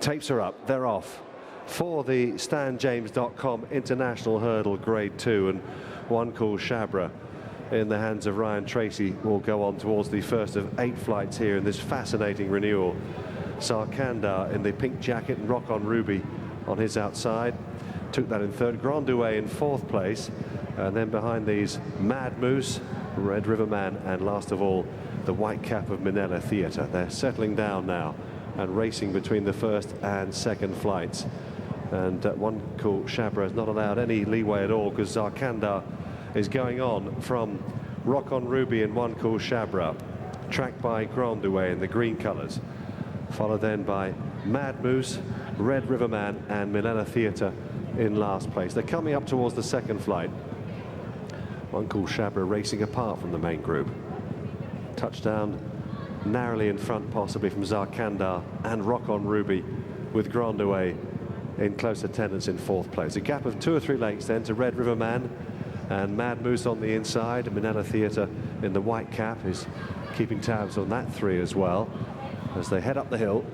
Tapes are up, they're off. For the StanJames.com International Hurdle Grade 2, and one called Shabra in the hands of Ryan Tracy will go on towards the first of 8 flights here in this fascinating renewal. Zarkandar in the pink jacket and Rock on Ruby on his outside. Took that in third. Grand Douay in 4th place. And then behind these, Mad Moose, Red Riverman, and last of all, the white cap of Minella Theatre. They're settling down now and racing between the first and second flights. And one called Shabra has not allowed any leeway at all, because Zarkandar is going on from Rock on Ruby and one called Shabra, tracked by Grand Douay in the green colours, followed then by Mad Moose, Red Riverman and Minella Theatre in last place. They're coming up towards the second flight. One called Shabra racing apart from the main group. Touchdown narrowly in front possibly from Zarkandar and Rock on Ruby, with Grand Douay in close attendance in 4th place. A gap of 2 or 3 lengths then to Red Riverman and Mad Moose on the inside. Minella Theatre in the white cap is keeping tabs on that 3 as well as they head up the hill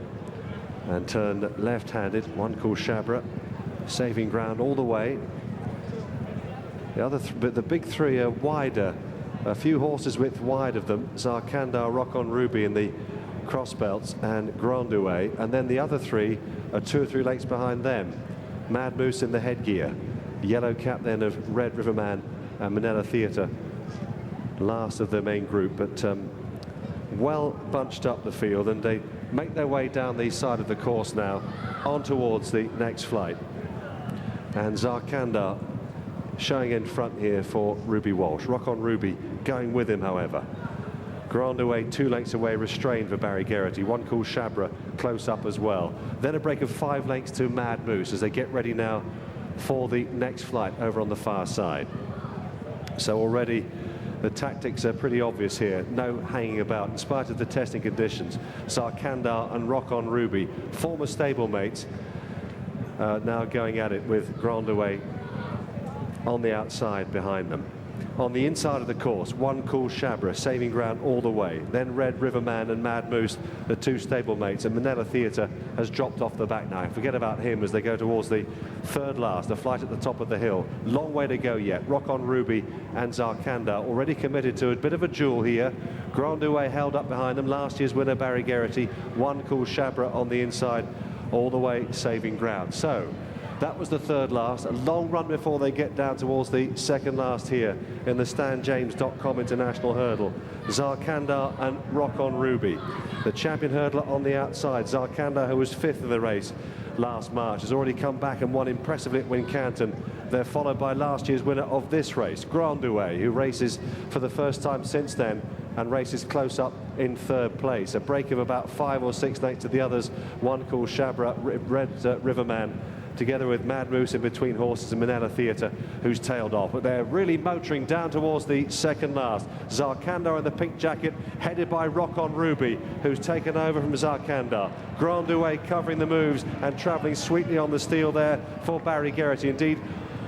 and turn left-handed. One called Shabra saving ground all the way. The other but the big 3 are wider, a few horses width wide of them. Zarkandar, Rock on Ruby in the cross belts and Grand Douay, and then the other 3 are 2 or 3 lengths behind them. Mad Moose in the headgear, yellow cap then of Red Riverman and Minella Theatre last of the main group, but well bunched up the field, and they make their way down the side of the course now on towards the next flight. And Zarkandar showing in front here for Ruby Walsh. Rock on Ruby going with him, however. Grand Douay 2 lengths away, restrained for Barry Geraghty. One called Shabra close up as well. Then a break of 5 lengths to Mad Moose as they get ready now for the next flight over on the far side. So already the tactics are pretty obvious here. No hanging about in spite of the testing conditions. Zarkandar and Rock on Ruby, former stablemates, now going at it with Grand Douay on the outside behind them. On the inside of the course, one called Shabra saving ground all the way. Then Red Riverman and Mad Moose, the 2 stablemates, and Minella Theatre has dropped off the back now. Forget about him as they go towards the 3rd last, the flight at the top of the hill. Long way to go yet. Rock on Ruby and Zarkandar already committed to a bit of a duel here. Grand Douay held up behind them. Last year's winner Barry Geraghty. One called Shabra on the inside all the way saving ground. So that was the 3rd last. A long run before they get down towards the 2nd last here in the StanJames.com International Hurdle. Zarkandar and Rock on Ruby. The champion hurdler on the outside. Zarkandar, who was 5th in the race last March, has already come back and won impressively at Wincanton. They're followed by last year's winner of this race, Grand Douay, who races for the first time since then and races close up in 3rd place. A break of about 5 or 6 lengths to the others. One called Shabra, Red Riverman, together with Mad Moose in between horses and Minella Theatre, who's tailed off. But they're really motoring down towards the 2nd last. Zarkandar in the pink jacket, headed by Rock on Ruby, who's taken over from Zarkandar. Grand Douay covering the moves and travelling sweetly on the steel there for Barry Geraghty. Indeed,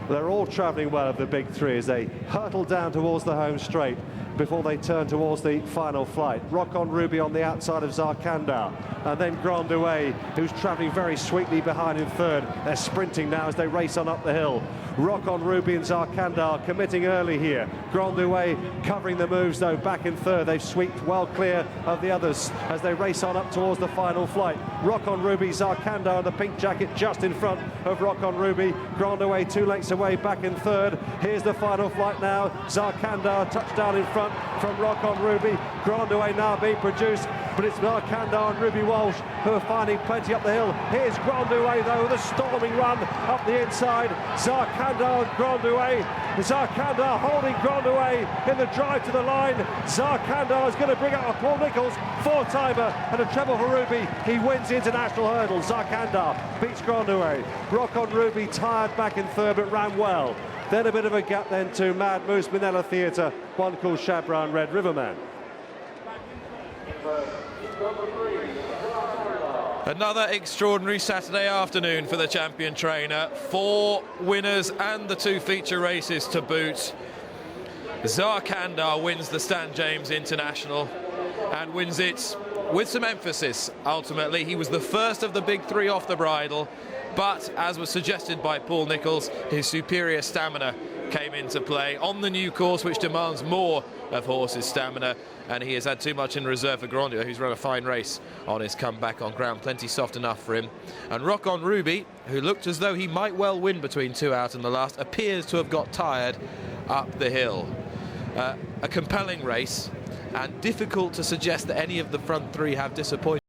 they're all travelling well of the big 3 as they hurtle down towards the home straight before they turn towards the final flight. Rock on Ruby on the outside of Zarkandar, and then Grand Douay, who's travelling very sweetly behind in 3rd. They're sprinting now as they race on up the hill. Rock on Ruby and Zarkandar committing early here. Grand Douay covering the moves though back in 3rd. They've swept well clear of the others as they race on up towards the final flight. Rock on Ruby, Zarkandar in the pink jacket just in front of Rock on Ruby. Grand Douay 2 lengths away back in 3rd. Here's the final flight now. Zarkandar touchdown in front from Rock on Ruby. Grand Douay now being produced, but it's Zarkandar and Ruby Walsh who are finding plenty up the hill. Here's Grand Douay though with a storming run up the inside. Zarkandar and Grand Douay. Zarkandar holding Grand Douay in the drive to the line. Zarkandar is going to bring out a Paul Nicholls 4-timer and a treble for Ruby. He wins the international hurdle. Zarkandar beats Grand Douay. Rock on Ruby tired back in 3rd but ran well. Then a bit of a gap then to Mad Moose, Minella Theatre, one called Shabra and Red Riverman. Another extraordinary Saturday afternoon for the Champion Trainer. 4 winners and the 2 feature races to boot. Zarkandar wins the Stan James International and wins it with some emphasis. Ultimately, he was the first of the big three off the bridle, but as was suggested by Paul Nicholls, his superior stamina came into play on the new course, which demands more of horses' stamina, and he has had too much in reserve for Grandier, who's run a fine race on his comeback on ground, plenty soft enough for him. And Rock on Ruby, who looked as though he might well win between 2 out in the last, appears to have got tired up the hill. A compelling race, and difficult to suggest that any of the front three have disappointed.